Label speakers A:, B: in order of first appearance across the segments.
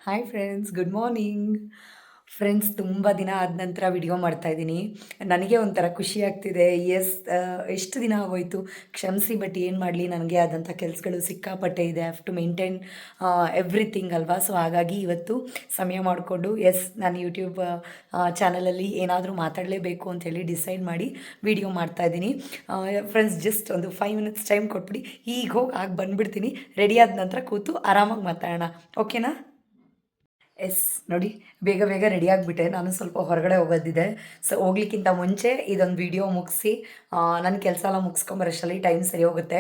A: Hi friends, good morning. Friends, ತುಂಬ ದಿನ ಆದ ನಂತರ ವಿಡಿಯೋ ಮಾಡ್ತಾಯಿದ್ದೀನಿ. ನನಗೆ ಒಂಥರ ಖುಷಿ ಆಗ್ತಿದೆ. ಎಷ್ಟು ದಿನ ಆಗೋಯ್ತು ಕ್ಷಮಿಸಿ, ಬಟ್ ಏನು ಮಾಡಲಿ, ನನಗೆ ಆದಂಥ ಕೆಲಸಗಳು ಸಿಕ್ಕಾಪಟ್ಟೆ ಇದೆ. ಹ್ಯಾವ್ ಟು ಮೇಂಟೈನ್ ಎವ್ರಿಥಿಂಗ್ ಅಲ್ವಾ. ಸೊ ಹಾಗಾಗಿ ಇವತ್ತು ಸಮಯ ಮಾಡಿಕೊಂಡು ನಾನು ಯೂಟ್ಯೂಬ್ ಚಾನಲಲ್ಲಿ ಏನಾದರೂ ಮಾತಾಡಲೇಬೇಕು ಅಂಥೇಳಿ ಡಿಸೈಡ್ ಮಾಡಿ ವಿಡಿಯೋ ಮಾಡ್ತಾಯಿದ್ದೀನಿ. ಫ್ರೆಂಡ್ಸ್, ಜಸ್ಟ್ ಒಂದು 5 ಮಿನಿಟ್ಸ್ ಟೈಮ್ ಕೊಟ್ಬಿಡಿ, ಈಗ ಹೋಗಿ ಆಗಿ ಬಂದುಬಿಡ್ತೀನಿ. ರೆಡಿ ಆದ ನಂತರ ಕೂತು ಆರಾಮಾಗಿ ಮಾತಾಡೋಣ, ಓಕೆನಾ? ನೋಡಿ, ಬೇಗ ಬೇಗ ರೆಡಿ ಆಗಿಬಿಟ್ಟೆ. ನಾನು ಸ್ವಲ್ಪ ಹೊರಗಡೆ ಹೋಗೋದಿದೆ. ಸೊ ಹೋಗ್ಲಿಕ್ಕಿಂತ ಮುಂಚೆ ಇದೊಂದು ವಿಡಿಯೋ ಮುಗಿಸಿ ನನ್ನ ಕೆಲಸ ಎಲ್ಲ ಮುಗಿಸ್ಕೊಂಬರೋಷ್ಟರಲ್ಲಿ ಟೈಮ್ ಸರಿ ಹೋಗುತ್ತೆ.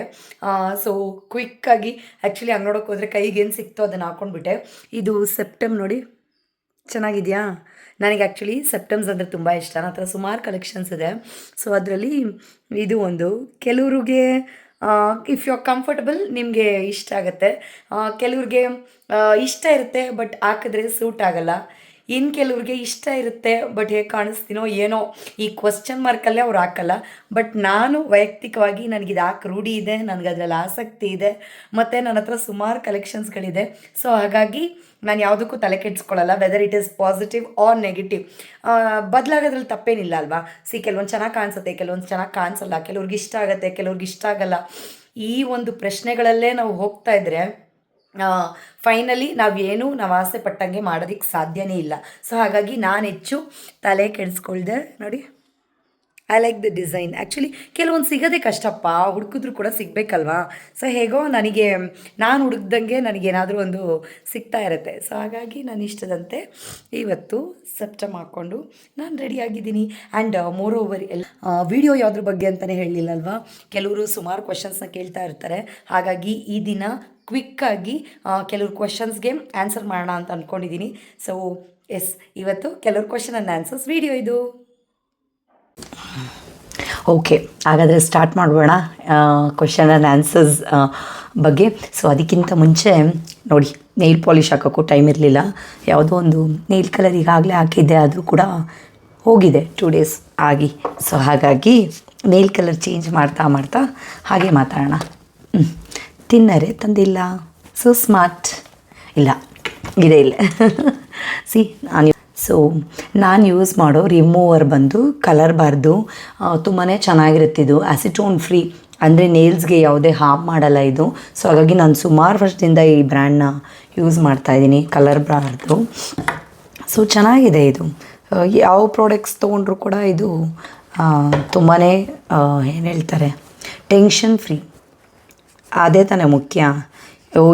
A: ಸೊ ಕ್ವಿಕ್ಕಾಗಿ ಆ್ಯಕ್ಚುಲಿ ಹಂಗೆ ನೋಡೋಕೆ ಹೋದರೆ ಕೈಗೇನು ಸಿಕ್ತೋ ಅದನ್ನು ಹಾಕ್ಕೊಂಡ್ಬಿಟ್ಟೆ. ಇದು ಸೆಪ್ಟೆಮ್ ನೋಡಿ, ಚೆನ್ನಾಗಿದೆಯಾ? ನನಗೆ ಆ್ಯಕ್ಚುಲಿ ಸೆಪ್ಟಮ್ಸ್ ಅಂದರೆ ತುಂಬ ಇಷ್ಟ. ನನ್ನ ಹತ್ರ ಸುಮಾರು ಕಲೆಕ್ಷನ್ಸ್ ಇದೆ. ಸೊ ಅದರಲ್ಲಿ ಇದು ಒಂದು ಕೆಲವ್ರಿಗೆ ಇಫ್ ಯು ಆರ್ ಕಂಫರ್ಟಬಲ್ ನಿಮಗೆ ಇಷ್ಟ ಆಗುತ್ತೆ. ಕೆಲವ್ರಿಗೆ ಇಷ್ಟ ಇರುತ್ತೆ ಬಟ್ ಹಾಕಿದ್ರೆ ಸೂಟ್ ಆಗಲ್ಲ. ಇನ್ನು ಕೆಲವ್ರಿಗೆ ಇಷ್ಟ ಇರುತ್ತೆ ಬಟ್ ಹೇಗೆ ಕಾಣಿಸ್ತೀನೋ ಏನೋ ಈ ಕ್ವಶ್ಚನ್ ಮಾರ್ಕಲ್ಲೇ ಅವ್ರು ಹಾಕಲ್ಲ. ಬಟ್ ನಾನು ವೈಯಕ್ತಿಕವಾಗಿ ನನಗಿದು ಹಾಕಿ ರೂಢಿ ಇದೆ, ನನಗೆ ಅದರಲ್ಲಿ ಆಸಕ್ತಿ ಇದೆ, ಮತ್ತು ನನ್ನ ಹತ್ರ ಸುಮಾರು ಕಲೆಕ್ಷನ್ಸ್ಗಳಿದೆ. ಸೊ ಹಾಗಾಗಿ ನಾನು ಯಾವುದಕ್ಕೂ ತಲೆ ಕೆಡಿಸ್ಕೊಳ್ಳಲ್ಲ, whether it is positive or negative. ಬದಲಾಗೋದ್ರಲ್ಲಿ ತಪ್ಪೇನಿಲ್ಲ ಅಲ್ವಾ. ಕೆಲವೊಂದು ಚೆನ್ನಾಗಿ ಕಾಣಿಸುತ್ತೆ, ಕೆಲವೊಂದು ಚೆನ್ನಾಗಿ ಕಾಣಿಸಲ್ಲ, ಕೆಲವ್ರಿಗೆ ಇಷ್ಟ ಆಗುತ್ತೆ, ಕೆಲವ್ರಿಗೆ ಇಷ್ಟ ಆಗಲ್ಲ. ಈ ಒಂದು ಪ್ರಶ್ನೆಗಳಲ್ಲೇ ನಾವು ಹೋಗ್ತಾ ಇದ್ದರೆ ಫೈನಲಿ ನಾವು ಆಸೆ ಪಟ್ಟಂಗೆ ಮಾಡೋದಕ್ಕೆ ಸಾಧ್ಯನೇ ಇಲ್ಲ. ಸೊ ಹಾಗಾಗಿ ನಾನು ಹೆಚ್ಚು ತಲೆ ಕೆಡಿಸ್ಕೊಳ್ದೆ. ನೋಡಿ, I like the design. Actually ಕೆಲವೊಂದು ಸಿಗೋದೇ ಕಷ್ಟಪ್ಪ, ಹುಡುಕಿದ್ರು ಕೂಡ ಸಿಗಬೇಕಲ್ವಾ. ಸೊ ಹೇಗೋ ನಾನು ಹುಡುಕ್ದಂಗೆ ನನಗೇನಾದರೂ ಒಂದು ಸಿಗ್ತಾ ಇರುತ್ತೆ. ಸೊ ಹಾಗಾಗಿ ನಾನು ಇಷ್ಟದಂತೆ ಇವತ್ತು ಸೆಪ್ಟಮ್ ಹಾಕ್ಕೊಂಡು ನಾನು ರೆಡಿಯಾಗಿದ್ದೀನಿ. ಆ್ಯಂಡ್ ಮೋರ್ ಓವರ್ ವಿಡಿಯೋ ಯಾವುದ್ರ ಬಗ್ಗೆ ಅಂತಲೇ ಹೇಳಲಿಲ್ಲಲ್ವಾ. ಕೆಲವರು ಸುಮಾರು ಕ್ವೆಶನ್ಸ್ನ ಕೇಳ್ತಾ ಇರ್ತಾರೆ. ಹಾಗಾಗಿ ಈ ದಿನ ಕ್ವಿಕ್ಕಾಗಿ ಕೆಲವ್ರು ಕ್ವೆಶನ್ಸ್ಗೆ ಆನ್ಸರ್ ಮಾಡೋಣ ಅಂತ ಅಂದ್ಕೊಂಡಿದ್ದೀನಿ. ಸೊ ಇವತ್ತು ಕೆಲವ್ರು ಕ್ವೆಶನ್ ಆ್ಯಂಡ್ ಆನ್ಸರ್ಸ್ ವಿಡಿಯೋ ಇದು. ಓಕೆ, ಹಾಗಾದರೆ ಸ್ಟಾರ್ಟ್ ಮಾಡೋಣ ಕ್ವೆಶನ್ ಆ್ಯಂಡ್ ಆನ್ಸರ್ಸ್ ಬಗ್ಗೆ. ಸೊ ಅದಕ್ಕಿಂತ ಮುಂಚೆ ನೋಡಿ, ನೈಲ್ ಪಾಲಿಷ್ ಹಾಕೋಕ್ಕೂ ಟೈಮ್ ಇರಲಿಲ್ಲ. ಯಾವುದೋ ಒಂದು ನೈಲ್ ಕಲರ್ ಈಗಾಗಲೇ ಹಾಕಿದ್ದೆ, ಅದು ಕೂಡ ಹೋಗಿದೆ 2 ಡೇಸ್ ಆಗಿ. ಸೊ ಹಾಗಾಗಿ ನೈಲ್ ಕಲರ್ ಚೇಂಜ್ ಮಾಡ್ತಾ ಹಾಗೆ ಮಾತಾಡೋಣ. ತಿನ್ನರೆ ತಂದಿಲ್ಲ, ಸೊ ಸ್ಮಾರ್ಟ್ ಇಲ್ಲ ಇಲ್ಲ ನಾನು ಯೂಸ್ ಮಾಡೋ ರಿಮೂವರ್ ಬಂದು ಕಲರ್ ಬಾರ್ದು, ತುಂಬಾ ಚೆನ್ನಾಗಿರುತ್ತಿದ್ದು. ಆ್ಯಸಿಟೋನ್ ಫ್ರೀ, ಅಂದರೆ ನೇಲ್ಸ್ಗೆ ಯಾವುದೇ ಹಾರ್ಮ್ ಮಾಡಲ್ಲ ಇದು. ಸೊ ಹಾಗಾಗಿ ನಾನು ಸುಮಾರು ವರ್ಷದಿಂದ ಈ ಬ್ರ್ಯಾಂಡ್ನ ಯೂಸ್ ಮಾಡ್ತಾಯಿದ್ದೀನಿ, ಕಲರ್ ಬಾರ್ದು. ಸೊ ಚೆನ್ನಾಗಿದೆ ಇದು. ಯಾವ ಪ್ರಾಡಕ್ಟ್ಸ್ ತೊಗೊಂಡ್ರು ಕೂಡ ಇದು ತುಂಬಾ ಏನು ಹೇಳ್ತಾರೆ, ಟೆನ್ಷನ್ ಫ್ರೀ. ಅದೇ ತಾನೇ ಮುಖ್ಯ.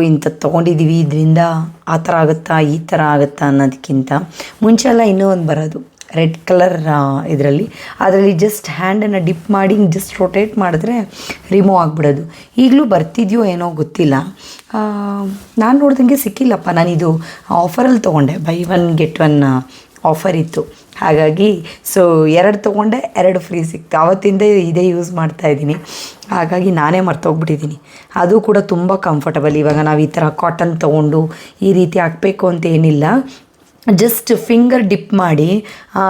A: ಇಂಥದ್ದು ತೊಗೊಂಡಿದ್ದೀವಿ, ಇದರಿಂದ ಆ ಥರ ಆಗುತ್ತಾ ಈ ಥರ ಆಗುತ್ತಾ ಅನ್ನೋದಕ್ಕಿಂತ ಮುಂಚೆ ಎಲ್ಲ ಇನ್ನೂ ಒಂದು ಬರೋದು ರೆಡ್ ಕಲರ್ ಅದರಲ್ಲಿ ಜಸ್ಟ್ ಹ್ಯಾಂಡನ್ನು ಡಿಪ್ ಮಾಡಿ ಜಸ್ಟ್ ರೊಟೇಟ್ ಮಾಡಿದ್ರೆ ರಿಮೂವ್ ಆಗಿಬಿಡೋದು. ಈಗಲೂ ಬರ್ತಿದೆಯೋ ಏನೋ ಗೊತ್ತಿಲ್ಲ. ನಾನು ನೋಡ್ದಂಗೆ ಸಿಕ್ಕಿಲ್ಲಪ್ಪ. ನಾನಿದು ಆಫರಲ್ಲಿ ತೊಗೊಂಡೆ, ಬೈ 1 get 1 ಆಫರ್ ಇತ್ತು. ಹಾಗಾಗಿ 2 ತೊಗೊಂಡೆ, 2 ಫ್ರೀ ಸಿಕ್ತು. ಆವತ್ತಿಂದ ಇದೇ ಯೂಸ್ ಮಾಡ್ತಾಯಿದ್ದೀನಿ. ಹಾಗಾಗಿ ನಾನೇ ಮರ್ತೋಗ್ಬಿಟ್ಟಿದ್ದೀನಿ. ಅದು ಕೂಡ ತುಂಬ ಕಂಫರ್ಟಬಲ್. ಇವಾಗ ನಾವು ಈ ಥರ ಕಾಟನ್ ತೊಗೊಂಡು ಈ ರೀತಿ ಹಾಕಬೇಕು ಅಂತ ಏನಿಲ್ಲ. ಜಸ್ಟ್ ಫಿಂಗರ್ ಡಿಪ್ ಮಾಡಿ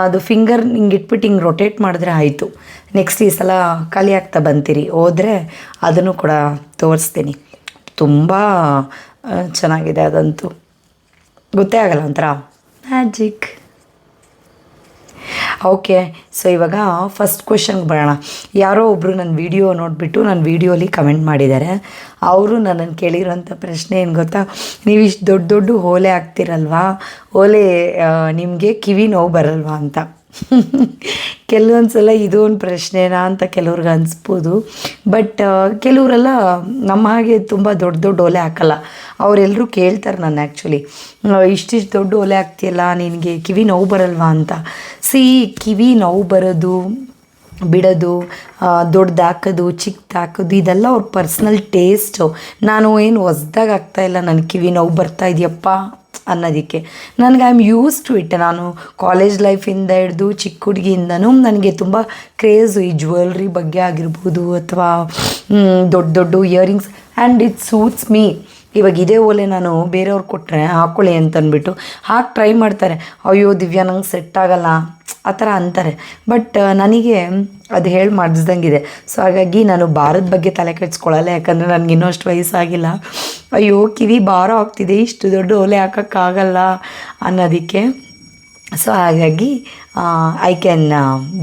A: ಅದು ಫಿಂಗರ್ ಹಿಂಗೆ ಇಟ್ಬಿಟ್ಟು ಹಿಂಗೆ ರೊಟೇಟ್ ಮಾಡಿದ್ರೆ ಆಯಿತು. ನೆಕ್ಸ್ಟ್ ಈ ಸಲ ಖಾಲಿ ಆಗ್ತಾ ಬಂತೀರಿ ಹೋದರೆ ಅದನ್ನು ಕೂಡ ತೋರಿಸ್ತೀನಿ. ತುಂಬ ಚೆನ್ನಾಗಿದೆ, ಅದಂತೂ ಗೊತ್ತೇ ಆಗಲ್ಲ, ಒಂಥರ ಮ್ಯಾಜಿಕ್. ಓಕೆ, ಸೊ ಇವಾಗ ಫಸ್ಟ್ ಕ್ವೆಶನ್ಗೆ ಬರೋಣ. ಯಾರೋ ಒಬ್ಬರು ನನ್ನ ವೀಡಿಯೋ ನೋಡಿಬಿಟ್ಟು ನನ್ನ ವೀಡಿಯೋಲಿ ಕಮೆಂಟ್ ಮಾಡಿದ್ದಾರೆ. ಅವರು ನನ್ನನ್ನು ಕೇಳಿರೋಂಥ ಪ್ರಶ್ನೆ ಏನು ಗೊತ್ತಾ, ನೀವು ಇಷ್ಟು ದೊಡ್ಡ ಓಲೆ ಹಾಕ್ತಿರಲ್ವಾ, ಓಲೆ ನಿಮಗೆ ಕಿವಿ ನೋವು ಬರಲ್ವಾ ಅಂತ. ಕೆಲವೊಂದು ಸಲ ಇದು ಒಂದು ಪ್ರಶ್ನೆನಾ ಅಂತ ಕೆಲವ್ರಿಗೆ ಅನಿಸ್ಬೋದು. ಬಟ್ ಕೆಲವರೆಲ್ಲ ನಮ್ಮ ಹಾಗೆ ತುಂಬ ದೊಡ್ಡ ಓಲೆ ಹಾಕಲ್ಲ. ಅವರೆಲ್ಲರೂ ಕೇಳ್ತಾರೆ ನನ್ನ ಆ್ಯಕ್ಚುಲಿ, ಇಷ್ಟಿಷ್ಟು ದೊಡ್ಡ ಓಲೆ ಹಾಕ್ತಿಯಲ್ಲ, ನಿನಗೆ ಕಿವಿ ನೋವು ಬರಲ್ವಾ ಅಂತ. ಕಿವಿ ನೋವು ಬರೋದು ಬಿಡೋದು, ದೊಡ್ಡದು ಹಾಕೋದು ಚಿಕ್ಕದು ಹಾಕೋದು ಇದೆಲ್ಲ ಅವ್ರ ಪರ್ಸ್ನಲ್ ಟೇಸ್ಟು. ನಾನು ಏನು ಹೊಸ್ದಾಗಿ ಆಗ್ತಾಯಿಲ್ಲ, ನನ್ನ ಕಿವಿ ನೋವು ಬರ್ತಾ ಇದೆಯಪ್ಪ ಅನ್ನೋದಕ್ಕೆ. ನನಗೆ I am use to it. ನಾನು ಕಾಲೇಜ್ ಲೈಫಿಂದ ಹಿಡ್ದು ಚಿಕ್ಕ ಹುಡುಗಿಯಿಂದನೂ ನನಗೆ ತುಂಬ ಕ್ರೇಜು ಈ ಜ್ಯುವೆಲ್ರಿ ಬಗ್ಗೆ ಆಗಿರ್ಬೋದು, ಅಥವಾ ದೊಡ್ಡ earrings, and it suits me. ಇವಾಗ ಇದೇ ಓಲೆ ನಾನು ಬೇರೆಯವ್ರಿಗೆ ಕೊಟ್ಟರೆ ಹಾಕ್ಕೊಳ್ಳಿ ಅಂತಂದ್ಬಿಟ್ಟು ಹಾಕಿ ಟ್ರೈ ಮಾಡ್ತಾರೆ. ಅಯ್ಯೋ ದಿವ್ಯಾ, ನಂಗೆ ಸೆಟ್ ಆಗಲ್ಲ ಆ ಥರ ಅಂತಾರೆ. ಬಟ್ ನನಗೆ ಅದು ಹೇಳಿ ಮಾಡಿಸ್ದಂಗಿದೆ. ಸೊ ಹಾಗಾಗಿ ನಾನು ಭಾರದ ಬಗ್ಗೆ ತಲೆ ಕೆಡಿಸ್ಕೊಳ್ಳಲ್ಲ, ಯಾಕಂದರೆ ನನಗೆ ಇನ್ನೂ ಅಷ್ಟು ವಯಸ್ಸಾಗಿಲ್ಲ. ಅಯ್ಯೋ ಕಿವಿ ಭಾರ ಆಗ್ತಿದೆ, ಇಷ್ಟು ದೊಡ್ಡ ಓಲೆ ಹಾಕೋಕ್ಕಾಗಲ್ಲ ಅನ್ನೋದಕ್ಕೆ. ಸೊ ಹಾಗಾಗಿ ಐ ಕ್ಯಾನ್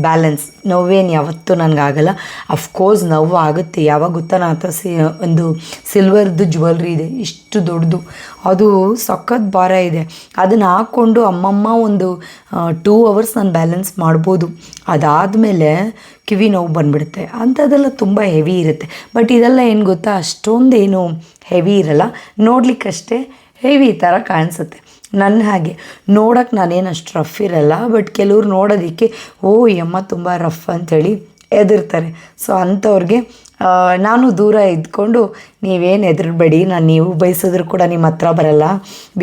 A: ಬ್ಯಾಲೆನ್ಸ್. ನೋವೇನು ಯಾವತ್ತೂ ನನಗಾಗಲ್ಲ. ಅಫ್ಕೋರ್ಸ್ ನೋವು ಆಗುತ್ತೆ. ಯಾವಾಗ ಗೊತ್ತಾ, ನನ್ನ ಹತ್ರ ಒಂದು ಸಿಲ್ವರ್ದು ಜ್ಯುವೆಲ್ರಿ ಇದೆ, ಇಷ್ಟು ದೊಡ್ಡದು, ಅದು ಸಖತ್ ಭಾರ ಇದೆ. ಅದನ್ನು ಹಾಕ್ಕೊಂಡು ಅಮ್ಮಮ್ಮ ಒಂದು 2 hours ನಾನು ಬ್ಯಾಲೆನ್ಸ್ ಮಾಡ್ಬೋದು. ಅದಾದಮೇಲೆ ಕಿವಿ ನೋವು ಬಂದುಬಿಡುತ್ತೆ. ಅಂಥದ್ದೆಲ್ಲ ತುಂಬ ಹೆವಿ ಇರುತ್ತೆ. ಬಟ್ ಇದೆಲ್ಲ ಏನು ಗೊತ್ತಾ, ಅಷ್ಟೊಂದೇನು ಹೆವಿ ಇರಲ್ಲ, ನೋಡಲಿಕ್ಕಷ್ಟೇ ಹೆವಿ ಥರ ಕಾಣಿಸುತ್ತೆ. ನನ್ನ ಹಾಗೆ ನೋಡೋಕ್ಕೆ ನಾನೇನು ಅಷ್ಟು ರಫ್ ಇರಲ್ಲ, ಬಟ್ ಕೆಲವ್ರು ನೋಡೋದಕ್ಕೆ ಓ ಈ ಅಮ್ಮ ತುಂಬ ರಫ್ ಅಂಥೇಳಿ ಹೆದರ್ತಾರೆ. ಸೊ ಅಂಥವ್ರಿಗೆ ನಾನು ದೂರ ಇದ್ಕೊಂಡು ನೀವೇನು ಹೆದರಬೇಡಿ, ನಾನು ನೀವು ಬಯಸಿದ್ರು ಕೂಡ ನಿಮ್ಮ ಹತ್ರ ಬರಲ್ಲ.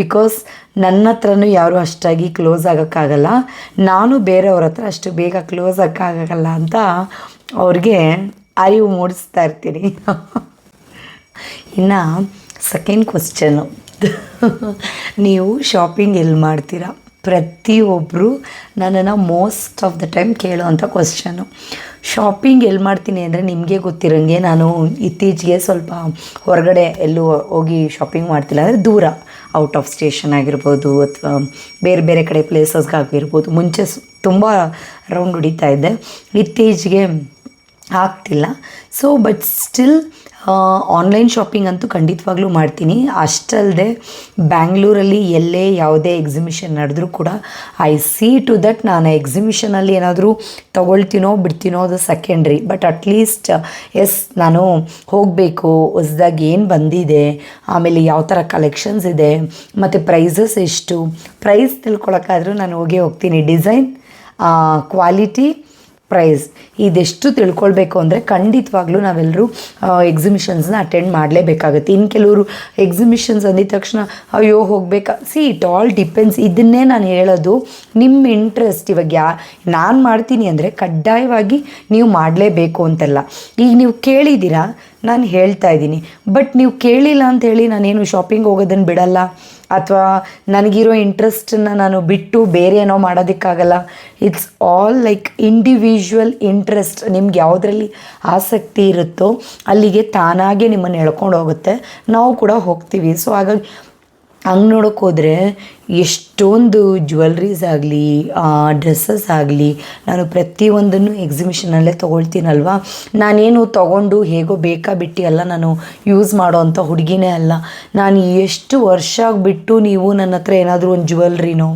A: ಬಿಕಾಸ್ ನನ್ನ ಹತ್ರನೂ ಯಾರೂ ಅಷ್ಟಾಗಿ ಕ್ಲೋಸ್ ಆಗೋಕ್ಕಾಗಲ್ಲ, ನಾನು ಬೇರೆಯವ್ರ ಹತ್ರ ಅಷ್ಟು ಬೇಗ ಕ್ಲೋಸ್ ಆಗೋಕ್ಕಾಗಲ್ಲ ಅಂತ ಅವ್ರಿಗೆ ಅರಿವು ಮೂಡಿಸ್ತಾ ಇರ್ತೀನಿ. ಇನ್ನು ಸೆಕೆಂಡ್ ಕ್ವಶ್ಚನ್ನು, ನೀವು ಶಾಪಿಂಗ್ ಎಲ್ಲಿ ಮಾಡ್ತೀರಾ? ಪ್ರತಿಯೊಬ್ಬರು ನನ್ನನ್ನು ಮೋಸ್ಟ್ ಆಫ್ ದ ಟೈಮ್ ಕೇಳೋವಂಥ ಕ್ವಶ್ಚನ್ನು. ಶಾಪಿಂಗ್ ಎಲ್ಲಿ ಮಾಡ್ತೀನಿ ಅಂದರೆ, ನಿಮಗೆ ಗೊತ್ತಿರೋಂಗೆ ನಾನು ಇತ್ತೀಚೆಗೆ ಸ್ವಲ್ಪ ಹೊರಗಡೆ ಎಲ್ಲೂ ಹೋಗಿ ಶಾಪಿಂಗ್ ಮಾಡ್ತಿಲ್ಲ. ಅಂದರೆ ದೂರ, ಔಟ್ ಆಫ್ ಸ್ಟೇಷನ್ ಆಗಿರ್ಬೋದು ಅಥವಾ ಬೇರೆ ಬೇರೆ ಕಡೆ ಪ್ಲೇಸಸ್ಗಾಗಿರ್ಬೋದು. ಮುಂಚೆ ತುಂಬ ರೌಂಡ್ ಹೊಡಿತಾ ಇದ್ದೆ, ಇತ್ತೀಚೆಗೆ ಆಗ್ತಿಲ್ಲ. So but still online shopping ಅಂತೂ ಖಂಡಿತವಾಗ್ಲೂ ಮಾಡ್ತೀನಿ. ಅಷ್ಟಲ್ಲದೆ ಬ್ಯಾಂಗ್ಳೂರಲ್ಲಿ ಎಲ್ಲೇ ಯಾವುದೇ ಎಕ್ಸಿಬಿಷನ್ ನಡೆದ್ರೂ ಕೂಡ ಐ ಸಿ ಟು ದಟ್ ನಾನು ಎಕ್ಸಿಬಿಷನಲ್ಲಿ ಏನಾದರೂ ತೊಗೊಳ್ತೀನೋ ಬಿಡ್ತೀನೋ ಅದು ಸೆಕೆಂಡ್ರಿ. ಬಟ್ ಅಟ್ಲೀಸ್ಟ್ ಎಸ್ ನಾನು ಹೋಗಬೇಕು, ಹೊಸ್ದಾಗಿ ಏನು ಬಂದಿದೆ, ಆಮೇಲೆ ಯಾವ ಥರ ಕಲೆಕ್ಷನ್ಸ್ ಇದೆ, ಮತ್ತು ಪ್ರೈಸಸ್ ಎಷ್ಟು, ಪ್ರೈಸ್ ತಿಳ್ಕೊಳಕ್ಕಾದರೂ ನಾನು ಹೋಗ್ತೀನಿ. ಡಿಸೈನ್, ಕ್ವಾಲಿಟಿ, ಪ್ರೈಸ್ ಇದೆಷ್ಟು ತಿಳ್ಕೊಳ್ಬೇಕು ಅಂದರೆ ಖಂಡಿತವಾಗ್ಲೂ ನಾವೆಲ್ಲರೂ ಎಕ್ಸಿಬಿಷನ್ಸ್ನ ಅಟೆಂಡ್ ಮಾಡಲೇಬೇಕಾಗುತ್ತೆ. ಇನ್ನು ಕೆಲವರು ಎಕ್ಸಿಬಿಷನ್ಸ್ ಅಂದಿದ ತಕ್ಷಣ ಅಯ್ಯೋ ಹೋಗಬೇಕಾ, ಇಟ್ ಆಲ್ ಡಿಪೆಂಡ್ಸ್. ಇದನ್ನೇ ನಾನು ಹೇಳೋದು, ನಿಮ್ಮ ಇಂಟ್ರೆಸ್ಟ್. ಇವಾಗ ನಾನು ಮಾಡ್ತೀನಿ ಅಂದರೆ ಕಡ್ಡಾಯವಾಗಿ ನೀವು ಮಾಡಲೇಬೇಕು ಅಂತಲ್ಲ. ಈಗ ನೀವು ಕೇಳಿದ್ದೀರಾ, ನಾನು ಹೇಳ್ತಾ ಇದ್ದೀನಿ. ಬಟ್ ನೀವು ಕೇಳಿಲ್ಲ ಅಂಥೇಳಿ ನಾನೇನು ಶಾಪಿಂಗ್ ಹೋಗೋದನ್ನು ಬಿಡಲ್ಲ, ಅಥವಾ ನನಗಿರೋ ಇಂಟ್ರೆಸ್ಟನ್ನು ನಾನು ಬಿಟ್ಟು ಬೇರೆ ಏನೋ ಮಾಡೋದಕ್ಕಾಗಲ್ಲ. It's all like individual interest. ನಿಮ್ಗೆ ಯಾವುದರಲ್ಲಿ ಆಸಕ್ತಿ ಇರುತ್ತೋ ಅಲ್ಲಿಗೆ ತಾನಾಗೆ ನಿಮ್ಮನ್ನು ಎಳ್ಕೊಂಡು ಹೋಗುತ್ತೆ, ನಾವು ಕೂಡ ಹೋಗ್ತೀವಿ. ಸೊ ಹಾಗಾಗಿ ಹಂಗೆ ನೋಡೋಕೆ ಹೋದರೆ ಎಷ್ಟೊಂದು ಜ್ಯುವೆಲ್ರೀಸ್ ಆಗಲಿ, ಡ್ರೆಸ್ಸಸ್ ಆಗಲಿ, ನಾನು ಪ್ರತಿಯೊಂದನ್ನು ಎಕ್ಸಿಬಿಷನಲ್ಲೇ ತೊಗೊಳ್ತೀನಲ್ವ. ನಾನೇನು ತೊಗೊಂಡು ಹೇಗೋ ಬೇಕಾ ಬಿಟ್ಟು ಎಲ್ಲ ನಾನು ಯೂಸ್ ಮಾಡೋ ಅಂಥ ಹುಡುಗಿನೇ ಅಲ್ಲ. ನಾನು ಎಷ್ಟು ವರ್ಷ ಬಿಟ್ಟು ನೀವು ನನ್ನ ಹತ್ರ ಏನಾದರೂ ಒಂದು ಜ್ಯುವೆಲ್ರಿನೋ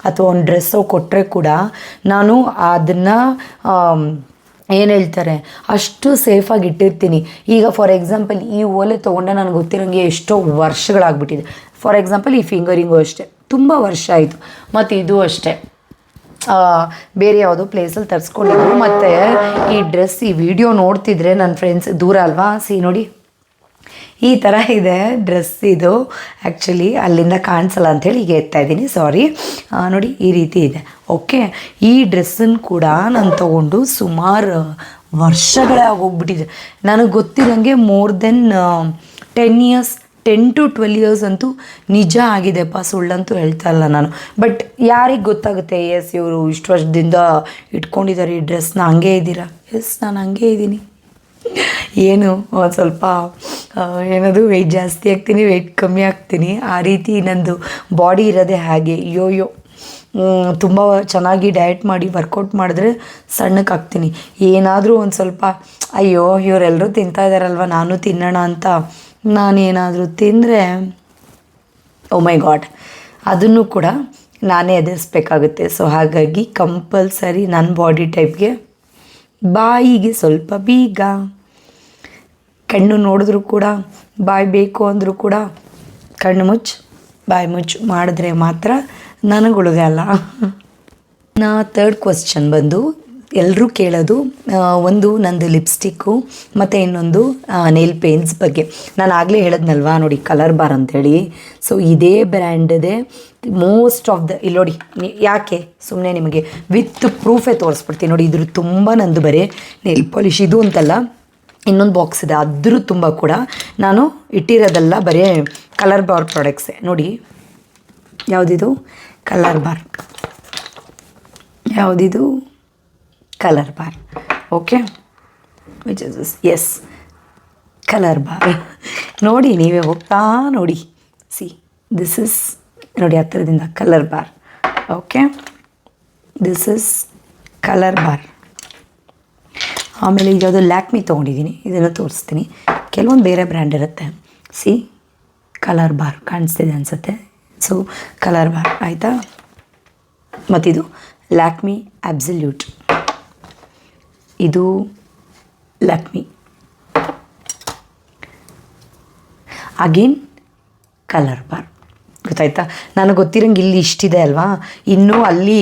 A: ಅಥವಾ ಒಂದು ಡ್ರೆಸ್ಸೋ ಕೊಟ್ಟರೆ ಕೂಡ ನಾನು ಅದನ್ನು ಏನು ಹೇಳ್ತಾರೆ ಅಷ್ಟು ಸೇಫಾಗಿ ಇಟ್ಟಿರ್ತೀನಿ. ಈಗ ಫಾರ್ ಎಕ್ಸಾಂಪಲ್ ಈ ಓಲೆ ತೊಗೊಂಡೆ ನನಗೆ ಗೊತ್ತಿರೋಂಗೆ ಎಷ್ಟೋ ವರ್ಷಗಳಾಗ್ಬಿಟ್ಟಿದೆ. ಫಾರ್ ಎಕ್ಸಾಂಪಲ್ ಈ ಫಿಂಗರಿಂಗು ಅಷ್ಟೇ ತುಂಬ ವರ್ಷ ಆಯಿತು. ಮತ್ತು ಇದು ಅಷ್ಟೇ ಬೇರೆ ಯಾವುದೋ ಪ್ಲೇಸಲ್ಲಿ ತರಿಸ್ಕೊಂಡಿದ್ರು. ಮತ್ತು ಈ ಡ್ರೆಸ್, ಈ ವಿಡಿಯೋ ನೋಡ್ತಿದ್ರೆ ನನ್ನ ಫ್ರೆಂಡ್ಸ್ ದೂರ ಅಲ್ವಾ, ನೋಡಿ ಈ ಥರ ಇದೆ ಡ್ರೆಸ್. ಇದು ಆ್ಯಕ್ಚುಲಿ ಅಲ್ಲಿಂದ ಕಾಣಿಸಲ್ಲ ಅಂಥೇಳಿ ಈಗ ಎತ್ತಾ ಇದ್ದೀನಿ, ಸಾರಿ. ನೋಡಿ ಈ ರೀತಿ ಇದೆ. ಓಕೆ, ಈ ಡ್ರೆಸ್ಸನ್ನು ಕೂಡ ನಾನು ತೊಗೊಂಡು ಸುಮಾರು ವರ್ಷಗಳೇ ಆಗೋಗ್ಬಿಟ್ಟಿದೆ. ನನಗೆ ಗೊತ್ತಿರೋಂಗೆ ಮೋರ್ ದೆನ್ 10 to 12 years ಅಂತೂ ನಿಜ ಆಗಿದೆಪ್ಪ, ಸುಳ್ಳಂತೂ ಹೇಳ್ತಾ ಇಲ್ಲ ನಾನು. ಬಟ್ ಯಾರಿಗೆ ಗೊತ್ತಾಗುತ್ತೆ, ಎಸ್ ಇವರು ಇಷ್ಟು ವರ್ಷದಿಂದ ಇಟ್ಕೊಂಡಿದ್ದಾರೆ ಈ ಡ್ರೆಸ್ನ, ಹಂಗೇ ಇದ್ದೀರಾ? ಎಸ್ ನಾನು ಹಂಗೇ ಇದ್ದೀನಿ. ಏನು ಒಂದು ಸ್ವಲ್ಪ ಏನದು ವೆಯ್ಟ್ ಜಾಸ್ತಿ ಆಗ್ತೀನಿ, ವೆಯ್ಟ್ ಕಮ್ಮಿ ಆಗ್ತೀನಿ, ಆ ರೀತಿ ನಂದು ಬಾಡಿ ಇರೋದೇ ಹಾಗೆ. ಯೋಯೋ ತುಂಬ ಚೆನ್ನಾಗಿ ಡಯಟ್ ಮಾಡಿ ವರ್ಕೌಟ್ ಮಾಡಿದ್ರೆ ಸಣ್ಣಕ್ಕಾಗ್ತೀನಿ. ಏನಾದರೂ ಒಂದು ಸ್ವಲ್ಪ ಅಯ್ಯೋ ಇವರೆಲ್ಲರೂ ತಿಂತಾ ಇದ್ದಾರಲ್ವ ನಾನು ತಿನ್ನೋಣ ಅಂತ ನಾನೇನಾದರೂ ತಿಂದರೆ ಓ ಮೈ ಗಾಡ್, ಅದನ್ನು ಕೂಡ ನಾನೇ ಎದುರಿಸ್ಬೇಕಾಗುತ್ತೆ. ಸೊ ಹಾಗಾಗಿ ಕಂಪಲ್ಸರಿ ನನ್ನ ಬಾಡಿ ಟೈಪ್ಗೆ ಬಾಯಿಗೆ ಸ್ವಲ್ಪ ಬೀಗ, ಕಣ್ಣು ನೋಡಿದ್ರೂ ಕೂಡ ಬಾಯಿ ಬೇಕು ಅಂದರೂ ಕೂಡ ಕಣ್ಣು ಮುಚ್ಚು ಬಾಯಿ ಮುಚ್ಚು ಮಾಡಿದ್ರೆ ಮಾತ್ರ ನನಗೆ ಉಳಿಗಲ್ಲ. ನಾ ಥರ್ಡ್ ಕ್ವಶ್ಚನ್ ಬಂದು ಎಲ್ಲರೂ ಕೇಳೋದು, ಒಂದು ನಂದು ಲಿಪ್ಸ್ಟಿಕ್ಕು ಮತ್ತು ಇನ್ನೊಂದು ನೇಲ್ ಪೇಂಟ್ಸ್ ಬಗ್ಗೆ. ನಾನು ಆಗಲೇ ಹೇಳಿದ್ನಲ್ವಾ ನೋಡಿ ಕಲರ್ ಬಾರ್ ಅಂಥೇಳಿ. ಸೊ ಇದೇ ಬ್ರ್ಯಾಂಡದೇ ಮೋಸ್ಟ್ ಆಫ್ ದ ಇಲ್ಲಿ ನೋಡಿ, ಯಾಕೆ ಸುಮ್ಮನೆ ನಿಮಗೆ ವಿತ್ ಪ್ರೂಫೇ ತೋರಿಸ್ಬಿಡ್ತೀನಿ ನೋಡಿ. ಇದ್ರ ತುಂಬ ನಂದು ಬರೀ ನೇಲ್ ಪಾಲಿಶ್ ಇದು ಅಂತಲ್ಲ, ಇನ್ನೊಂದು ಬಾಕ್ಸ್ ಇದೆ, ಅದ್ರ ತುಂಬ ಕೂಡ ನಾನು ಇಟ್ಟಿರೋದೆಲ್ಲ ಬರೀ ಕಲರ್ ಬಾರ್ ಪ್ರಾಡಕ್ಟ್ಸೇ. ನೋಡಿ ಯಾವುದಿದು ಕಲರ್ ಬಾರ್, ಯಾವುದಿದು colour bar. Okay, which is this? Yes, colour bar. ನೋಡಿ, ನೀವೇ ಹೋಗ್ತಾ ನೋಡಿ. ಸಿ, ದಿಸ್ ಇಸ್ ನೋಡಿ ಹತ್ತಿರದಿಂದ colour bar. Okay, this is colour bar. ಆಮೇಲೆ ಈಗ ಯಾವುದೋ ಲ್ಯಾಕ್ಮಿ ತೊಗೊಂಡಿದ್ದೀನಿ, ಇದನ್ನು ತೋರಿಸ್ತೀನಿ. ಕೆಲವೊಂದು ಬೇರೆ ಬ್ರ್ಯಾಂಡ್ ಇರುತ್ತೆ. ಸಿ, ಕಲರ್ ಬಾರ್ ಕಾಣಿಸ್ತಿದೆ ಅನಿಸುತ್ತೆ. ಸೊ ಕಲರ್ ಬಾರ್ ಆಯಿತಾ. ಮತ್ತಿದು ಲ್ಯಾಕ್ಮಿ ಅಬ್ಸಲ್ಯೂಟ್, ಇದು ಲ್ಯಾಕ್ಮಿ. Again colour bar. ಗೊತ್ತಾಯ್ತಾ? ನನಗೆ ಗೊತ್ತಿರೋಂಗೆ ಇಲ್ಲಿ ಇಷ್ಟಿದೆ ಅಲ್ವಾ, ಇನ್ನೂ ಅಲ್ಲಿ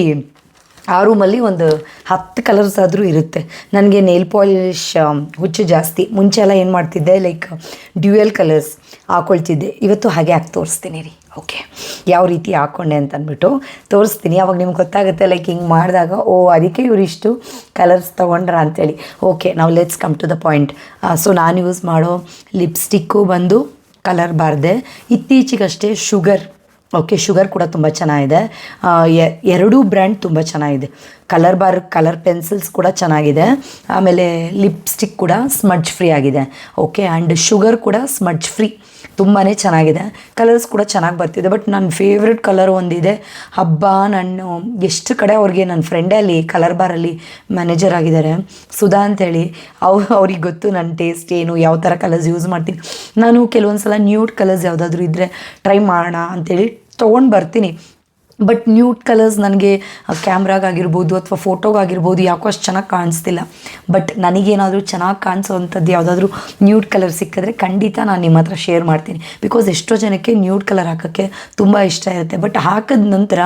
A: ಆ ರೂಮಲ್ಲಿ ಒಂದು 10 ಕಲರ್ಸ್ ಆದರೂ ಇರುತ್ತೆ. ನನಗೆ ನೇಲ್ ಪಾಲಿಶ್ ಹುಚ್ಚು ಜಾಸ್ತಿ. ಮುಂಚೆ ಎಲ್ಲ ಏನು ಮಾಡ್ತಿದ್ದೆ, ಲೈಕ್ ಡ್ಯೂಯಲ್ ಕಲರ್ಸ್ ಹಾಕ್ಕೊಳ್ತಿದ್ದೆ. ಇವತ್ತು ಹಾಗೆ ಹಾಕಿ ತೋರಿಸ್ತೀನಿ ರೀ. ಓಕೆ, ಯಾವ ರೀತಿ ಹಾಕ್ಕೊಂಡೆ ಅಂತ ಅಂದ್ಬಿಟ್ಟು ತೋರಿಸ್ತೀನಿ. ಅವಾಗ ನಿಮ್ಗೆ ಗೊತ್ತಾಗುತ್ತೆ, ಲೈಕ್ ಹಿಂಗೆ ಮಾಡಿದಾಗ ಓ ಅದಕ್ಕೆ ಇವರಿಷ್ಟು ಕಲರ್ಸ್ ತೊಗೊಂಡ್ರ ಅಂತೇಳಿ. ಓಕೆ, ನಾವು let's come to the point. So ನಾನು ಯೂಸ್ ಮಾಡೋ ಲಿಪ್ಸ್ಟಿಕ್ಕು ಬಂದು ಕಲರ್ ಬಾರ್ದೆ. ಇತ್ತೀಚೆಗಷ್ಟೇ ಶುಗರ್. ಓಕೆ, ಶುಗರ್ ಕೂಡ ತುಂಬ ಚೆನ್ನಾಗಿದೆ. ಎರಡೂ ಬ್ರ್ಯಾಂಡ್ ತುಂಬ ಚೆನ್ನಾಗಿದೆ. ಕಲರ್ ಬಾರ್ ಕಲರ್ ಪೆನ್ಸಿಲ್ಸ್ ಕೂಡ ಚೆನ್ನಾಗಿದೆ. ಆಮೇಲೆ ಲಿಪ್ಸ್ಟಿಕ್ ಕೂಡ ಸ್ಮಡ್ಜ್ ಫ್ರೀ ಆಗಿದೆ. ಓಕೆ, ಆ್ಯಂಡ್ ಶುಗರ್ ಕೂಡ ಸ್ಮಡ್ಜ್ ಫ್ರೀ, ತುಂಬಾ ಚೆನ್ನಾಗಿದೆ. ಕಲರ್ಸ್ ಕೂಡ ಚೆನ್ನಾಗಿ ಬರ್ತಿದೆ. ಬಟ್ ನನ್ನ ಫೇವ್ರೆಟ್ ಕಲರ್ ಒಂದಿದೆ. ಹಬ್ಬ, ನಾನು ಎಷ್ಟು ಕಡೆ ಅವ್ರಿಗೆ, ನನ್ನ ಫ್ರೆಂಡೇ ಅಲ್ಲಿ ಕಲರ್ ಬಾರಲ್ಲಿ ಮ್ಯಾನೇಜರ್ ಆಗಿದ್ದಾರೆ, ಸುಧಾ ಅಂತೇಳಿ. ಅವ್ರಿಗೆ ಗೊತ್ತು ನನ್ನ ಟೇಸ್ಟ್ ಏನು, ಯಾವ ಥರ ಕಲರ್ಸ್ ಯೂಸ್ ಮಾಡ್ತೀನಿ. ನಾನು ಕೆಲವೊಂದು ಸಲ ನ್ಯೂಡ್ ಕಲರ್ಸ್ ಯಾವುದಾದ್ರೂ ಇದ್ದರೆ ಟ್ರೈ ಮಾಡೋಣ ಅಂಥೇಳಿ ತೊಗೊಂಡು ಬರ್ತೀನಿ. ಬಟ್ ನ್ಯೂಡ್ ಕಲರ್ಸ್ ನನಗೆ ಕ್ಯಾಮ್ರಾಗಾಗಿರ್ಬೋದು ಅಥವಾ ಫೋಟೋಗಾಗಿರ್ಬೋದು ಯಾಕೋ ಅಷ್ಟು ಚೆನ್ನಾಗಿ ಕಾಣಿಸ್ತಿಲ್ಲ. ಬಟ್ ನನಗೇನಾದರೂ ಚೆನ್ನಾಗಿ ಕಾಣಿಸೋವಂಥದ್ದು ಯಾವುದಾದ್ರೂ ನ್ಯೂಡ್ ಕಲರ್ ಸಿಕ್ಕಿದ್ರೆ ಖಂಡಿತ ನಾನು ನಿಮ್ಮ ಹತ್ರ ಶೇರ್ ಮಾಡ್ತೀನಿ. ಬಿಕಾಸ್ ಎಷ್ಟೋ ಜನಕ್ಕೆ ನ್ಯೂಡ್ ಕಲರ್ ಹಾಕೋಕ್ಕೆ ತುಂಬ ಇಷ್ಟ ಇರುತ್ತೆ. ಬಟ್ ಹಾಕಿದ ನಂತರ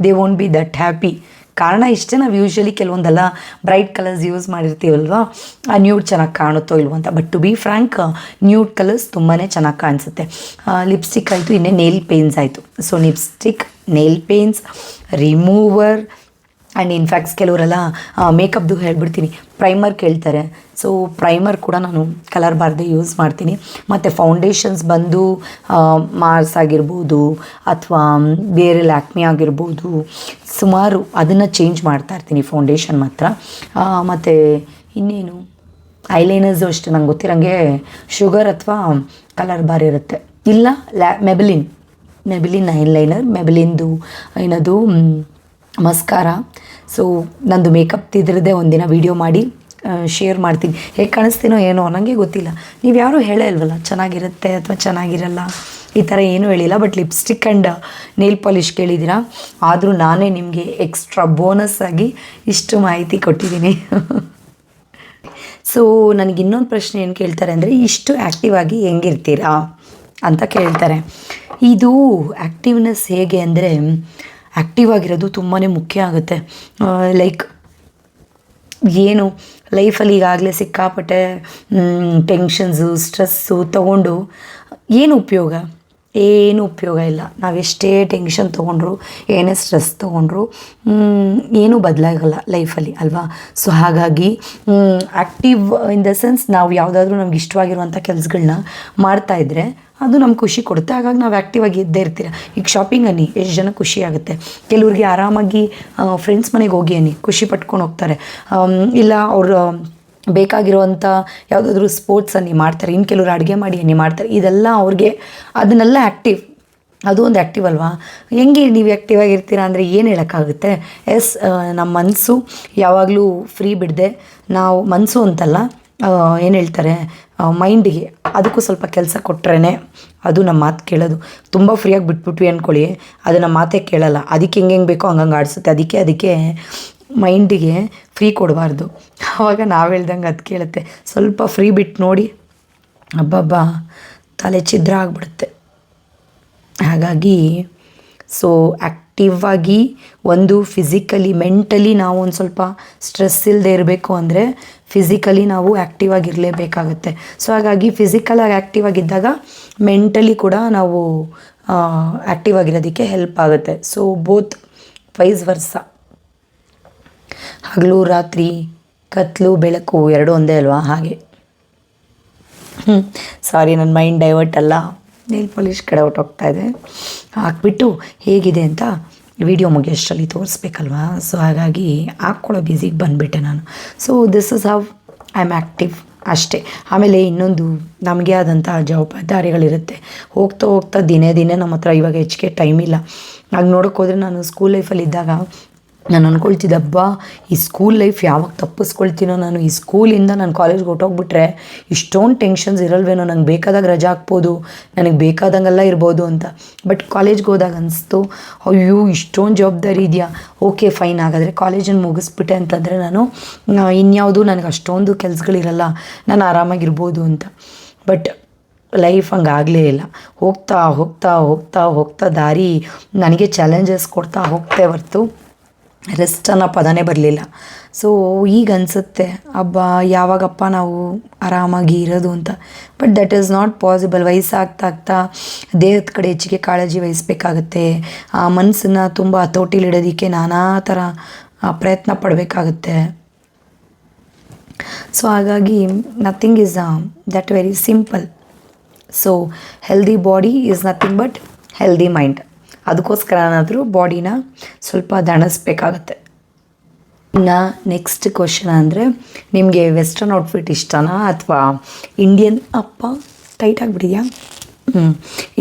A: they won't be that happy. ಕಾರಣ ಇಷ್ಟೇ, ನಾವು ಯೂಶ್ವಲಿ ಕೆಲವೊಂದೆಲ್ಲ ಬ್ರೈಟ್ ಕಲರ್ಸ್ ಯೂಸ್ ಮಾಡಿರ್ತೀವಲ್ವ, ಆ ನ್ಯೂಡ್ ಚೆನ್ನಾಗಿ ಕಾಣುತ್ತೋ ಇಲ್ವೋ ಅಂತ. But to be frank, nude colours ತುಂಬಾ ಚೆನ್ನಾಗಿ ಕಾಣಿಸುತ್ತೆ. ಲಿಪ್ಸ್ಟಿಕ್ ಆಯಿತು, ಇನ್ನೇ ನೇಲ್ ಪೇನ್ಸ್ ಆಯಿತು. ಸೊ lipstick, nail paints, remover, and in facts ಕೆಲವರೆಲ್ಲ ಮೇಕಪ್ದು ಹೇಳ್ಬಿಡ್ತೀನಿ, ಪ್ರೈಮರ್ ಕೇಳ್ತಾರೆ. ಸೊ ಪ್ರೈಮರ್ ಕೂಡ ನಾನು ಕಲರ್ ಬಾರ್ದೆ ಯೂಸ್ ಮಾಡ್ತೀನಿ. ಮತ್ತು ಫೌಂಡೇಶನ್ಸ್ ಬಂದು ಮಾರ್ಸ್ ಆಗಿರ್ಬೋದು ಅಥವಾ ಬೇರೆ ಲ್ಯಾಕ್ಮಿ ಆಗಿರ್ಬೋದು, ಸುಮಾರು ಅದನ್ನು ಚೇಂಜ್ ಮಾಡ್ತಾ ಇರ್ತೀನಿ ಫೌಂಡೇಶನ್ ಮಾತ್ರ. ಮತ್ತು ಇನ್ನೇನು ಐಲೈನರ್ಸು ಅಷ್ಟೇ, ನಂಗೆ ಗೊತ್ತಿರೋಂಗೆ ಶುಗರ್ ಅಥವಾ ಕಲರ್ ಬಾರ್ ಇರುತ್ತೆ. ಇಲ್ಲ ಮೆಬಿಲಿನ್ ಐಲೈನರ್, ಮೆಬಿಲಿನ್ದು ಏನದು ಮಸ್ಕಾರ. ಸೊ ನಂದು ಮೇಕಪ್ ಇದ್ರದ್ದೇ ಒಂದಿನ ವೀಡಿಯೋ ಮಾಡಿ ಶೇರ್ ಮಾಡ್ತೀನಿ. ಹೇಗೆ ಕಾಣಿಸ್ತೀನೋ ಏನೋ ನನಗೆ ಗೊತ್ತಿಲ್ಲ. ನೀವು ಯಾರೂ ಹೇಳೇ ಇಲ್ವಲ್ಲ ಚೆನ್ನಾಗಿರುತ್ತೆ ಅಥವಾ ಚೆನ್ನಾಗಿರಲ್ಲ, ಈ ಥರ ಏನೂ ಹೇಳಿಲ್ಲ. But lipstick and nail polish ಕೇಳಿದ್ದೀರಾ, ಆದರೂ ನಾನೇ ನಿಮಗೆ ಎಕ್ಸ್ಟ್ರಾ ಬೋನಸ್ ಆಗಿ ಇಷ್ಟು ಮಾಹಿತಿ ಕೊಟ್ಟಿದ್ದೀನಿ. ಸೊ ನನಗೆ ಇನ್ನೊಂದು ಪ್ರಶ್ನೆ ಏನು ಕೇಳ್ತಾರೆ ಅಂದರೆ, ಇಷ್ಟು ಆ್ಯಕ್ಟಿವ್ ಆಗಿ ಹೆಂಗಿರ್ತೀರಾ ಅಂತ ಕೇಳ್ತಾರೆ. ಇದು ಆ್ಯಕ್ಟಿವ್ನೆಸ್ ಹೇಗೆ ಅಂದರೆ, ಆ್ಯಕ್ಟಿವ್ ಆಗಿರೋದು ತುಂಬಾ ಮುಖ್ಯ ಆಗುತ್ತೆ. ಲೈಕ್ ಏನು ಲೈಫಲ್ಲಿ ಈಗಾಗಲೇ ಸಿಕ್ಕಾಪಟ್ಟೆ ಟೆನ್ಷನ್ಸು, ಸ್ಟ್ರೆಸ್ಸು ತೊಗೊಂಡು ಏನು ಉಪಯೋಗ ಇಲ್ಲ. ನಾವೆಷ್ಟೇ ಟೆನ್ಷನ್ ತೊಗೊಂಡ್ರು, ಏನೇ ಸ್ಟ್ರೆಸ್ ತೊಗೊಂಡ್ರು ಏನೂ ಬದಲಾಗಲ್ಲ ಲೈಫಲ್ಲಿ ಅಲ್ವಾ. ಸೊ ಹಾಗಾಗಿ ಆ್ಯಕ್ಟಿವ್ ಇನ್ ದ ಸೆನ್ಸ್, ನಾವು ಯಾವುದಾದ್ರೂ ನಮ್ಗೆ ಇಷ್ಟವಾಗಿರುವಂಥ ಕೆಲಸಗಳನ್ನ ಮಾಡ್ತಾಯಿದ್ರೆ ಅದು ನಮ್ಗೆ ಖುಷಿ ಕೊಡುತ್ತೆ. ಹಾಗಾಗಿ ನಾವು ಆ್ಯಕ್ಟಿವಾಗಿ ಇದ್ದೇ ಇರ್ತೀರ. ಈಗ ಶಾಪಿಂಗ್ ಅನ್ನಿ, ಎಷ್ಟು ಜನ ಖುಷಿ ಆಗುತ್ತೆ. ಕೆಲವ್ರಿಗೆ ಆರಾಮಾಗಿ ಫ್ರೆಂಡ್ಸ್ ಮನೆಗೆ ಹೋಗಿ ಅನ್ನಿ, ಖುಷಿ ಪಟ್ಕೊಂಡು ಹೋಗ್ತಾರೆ. ಇಲ್ಲ ಅವರು ಬೇಕಾಗಿರುವಂಥ ಯಾವುದಾದ್ರೂ ಸ್ಪೋರ್ಟ್ಸ್ ಅನ್ನಿ ಮಾಡ್ತಾರೆ. ಇನ್ನು ಕೆಲವರು ಅಡುಗೆ ಮಾಡಿ ಅನ್ನಿ ಮಾಡ್ತಾರೆ. ಇದೆಲ್ಲ ಅವ್ರಿಗೆ ಅದನ್ನೆಲ್ಲ ಆ್ಯಕ್ಟಿವ್, ಅದು ಒಂದು ಆ್ಯಕ್ಟಿವ್ ಅಲ್ವಾ. ಹೆಂಗೆ ನೀವು ಆ್ಯಕ್ಟಿವ್ ಆಗಿರ್ತೀರ ಅಂದರೆ ಏನು ಹೇಳೋಕ್ಕಾಗುತ್ತೆ. ಎಸ್, ನಮ್ಮ ಮನಸ್ಸು ಯಾವಾಗಲೂ ಫ್ರೀ ಬಿಡದೆ, ನಾವು ಮನಸ್ಸು ಅಂತಲ್ಲ, ಏನು ಹೇಳ್ತಾರೆ, ಮೈಂಡಿಗೆ ಅದಕ್ಕೂ ಸ್ವಲ್ಪ ಕೆಲಸ ಕೊಟ್ರೇ ಅದು ನಮ್ಮ ಮಾತು ಕೇಳೋದು. ತುಂಬ ಫ್ರೀಯಾಗಿ ಬಿಟ್ಬಿಟ್ವಿ ಅಂದ್ಕೊಳ್ಳಿ, ಅದು ನಮ್ಮ ಮಾತೇ ಕೇಳಲ್ಲ. ಅದಕ್ಕೆ ಹೆಂಗೆ ಬೇಕೋ ಹಂಗಂಗೆ ಆಡಿಸುತ್ತೆ. ಅದಕ್ಕೆ ಮೈಂಡಿಗೆ ಫ್ರೀ ಕೊಡಬಾರ್ದು. ಆವಾಗ ನಾವು ಹೇಳ್ದಂಗೆ ಅದು ಕೇಳುತ್ತೆ. ಸ್ವಲ್ಪ ಫ್ರೀ ಬಿಟ್ಟು ನೋಡಿ, ಅಬ್ಬಬ್ಬಾ ತಲೆ ಛಿದ್ರ ಆಗಿಬಿಡುತ್ತೆ. ಹಾಗಾಗಿ ಸೊ ಆ್ಯಕ್ಟಿವ್ ಆಗಿ, ಒಂದು ಫಿಸಿಕಲಿ ಮೆಂಟಲಿ ನಾವು ಒಂದು ಸ್ವಲ್ಪ ಸ್ಟ್ರೆಸ್ ಇಲ್ಲದೆ ಇರಬೇಕು ಅಂದರೆ ಫಿಸಿಕಲಿ ನಾವು ಆ್ಯಕ್ಟಿವ್ ಆಗಿರಲೇಬೇಕಾಗುತ್ತೆ. ಸೊ ಹಾಗಾಗಿ ಫಿಸಿಕಲಾಗಿ ಆ್ಯಕ್ಟಿವ್ ಆಗಿದ್ದಾಗ ಮೆಂಟಲಿ ಕೂಡ ನಾವು ಆ್ಯಕ್ಟಿವ್ ಆಗಿರೋದಕ್ಕೆ ಹೆಲ್ಪ್ ಆಗುತ್ತೆ. ಸೊ ಬೋತ್ ವೈಸ್ ವರ್ಸ. ಹಗಲು ರಾತ್ರಿ, ಕತ್ಲು ಬೆಳಕು ಎರಡೂ ಒಂದೇ ಅಲ್ವಾ. ಹಾಗೆ ಸಾರಿ, ನನ್ನ ಮೈಂಡ್ ಡೈವರ್ಟ್ ಅಲ್ಲ, ನೇಲ್ ಪಾಲಿಶ್ ಕಡೆ ಹೊಟ್ಟೋಗ್ತಾ ಇದೆ. ಹಾಕ್ಬಿಟ್ಟು ಹೇಗಿದೆ ಅಂತ ವಿಡಿಯೋ ಮುಗಿಯೋಷ್ಟರಲ್ಲಿ ತೋರಿಸ್ಬೇಕಲ್ವಾ, ಸೊ ಹಾಗಾಗಿ ಹಾಕ್ಕೊಳ್ಳೋ ಬ್ಯುಸಿಗೆ ಬಂದುಬಿಟ್ಟೆ ನಾನು. So this is how I am active ಅಷ್ಟೇ. ಆಮೇಲೆ ಇನ್ನೊಂದು ನಮಗೆ ಆದಂಥ ಜವಾಬ್ದಾರಿಗಳಿರುತ್ತೆ. ಹೋಗ್ತಾ ಹೋಗ್ತಾ ದಿನೇ ನಮ್ಮ ಹತ್ರ ಇವಾಗ ಹೆಚ್ಚಿಗೆ ಟೈಮ್ ಇಲ್ಲ. ಆಗ ನೋಡೋಕೆ ಹೋದರೆ ನಾನು ಸ್ಕೂಲ್ ಲೈಫಲ್ಲಿದ್ದಾಗ ನಾನು ಅಂದ್ಕೊಳ್ತಿದ್ದೆ, ಹಬ್ಬ ಈ ಸ್ಕೂಲ್ ಲೈಫ್ ಯಾವಾಗ ತಪ್ಪಿಸ್ಕೊಳ್ತೀನೋ ನಾನು, ಈ ಸ್ಕೂಲಿಂದ ನಾನು ಕಾಲೇಜ್ಗೆ ಹೊರ್ಟೋಗ್ಬಿಟ್ರೆ ಇಷ್ಟೊಂದು ಟೆನ್ಷನ್ಸ್ ಇರಲ್ವೇನೋ, ನಂಗೆ ಬೇಕಾದಾಗ ರಜಾ ಹಾಕ್ಬೋದು, ನನಗೆ ಬೇಕಾದಂಗೆಲ್ಲ ಇರ್ಬೋದು ಅಂತ. ಬಟ್ ಕಾಲೇಜ್ಗೆ ಹೋದಾಗ ಅನಿಸ್ತು, ಅಯ್ಯೋ ಇಷ್ಟೊಂದು ಜವಾಬ್ದಾರಿ ಇದೆಯಾ, ಓಕೆ ಫೈನ್, ಹಾಗಾದರೆ ಕಾಲೇಜನ್ನು ಮುಗಿಸ್ಬಿಟ್ಟೆ ಅಂತಂದರೆ ನಾನು ಇನ್ಯಾವುದು ನನಗೆ ಅಷ್ಟೊಂದು ಕೆಲಸಗಳಿರಲ್ಲ, ನಾನು ಆರಾಮಾಗಿರ್ಬೋದು ಅಂತ. ಬಟ್ ಲೈಫ್ ಹಂಗಾಗಲೇ ಇಲ್ಲ. ಹೋಗ್ತಾ ಹೋಗ್ತಾ ಹೋಗ್ತಾ ಹೋಗ್ತಾ ದಾರಿ ನನಗೆ ಚಾಲೆಂಜಸ್ ಕೊಡ್ತಾ ಹೋಗ್ತೇ ಹೊರ್ತು ರೆಸ್ಟ್ ಅನ್ನೋ ಪದನೇ ಬರಲಿಲ್ಲ. ಸೊ ಈಗ ಅನಿಸುತ್ತೆ, ಹಬ್ಬ ಯಾವಾಗಪ್ಪ ನಾವು ಆರಾಮಾಗಿ ಇರೋದು ಅಂತ. But that is not possible. ವಯಸ್ಸಾಗ್ತಾ ದೇಹದ ಕಡೆ ಹೆಚ್ಚಿಗೆ ಕಾಳಜಿ ವಹಿಸ್ಬೇಕಾಗತ್ತೆ. ಆ ಮನಸ್ಸನ್ನು ತುಂಬ ಹತೋಟಿಲಿಡೋದಕ್ಕೆ ನಾನಾ ಥರ ಪ್ರಯತ್ನ ಪಡಬೇಕಾಗತ್ತೆ. ಸೊ ಹಾಗಾಗಿ nothing is that very simple. So healthy body is nothing but healthy mind. ಅದಕ್ಕೋಸ್ಕರ ಏನಾದರೂ ಬಾಡಿನ ಸ್ವಲ್ಪ ದಣಿಸ್ಬೇಕಾಗತ್ತೆ. ಇನ್ನು ನೆಕ್ಸ್ಟ್ ಕ್ವಶನ್ ಅಂದರೆ, ನಿಮಗೆ ವೆಸ್ಟರ್ನ್ ಔಟ್ಫಿಟ್ ಇಷ್ಟನಾ ಅಥವಾ ಇಂಡಿಯನ್ ಟೈಟ್ ಆಗಿಬಿಟ್ಟಿದೆಯಾ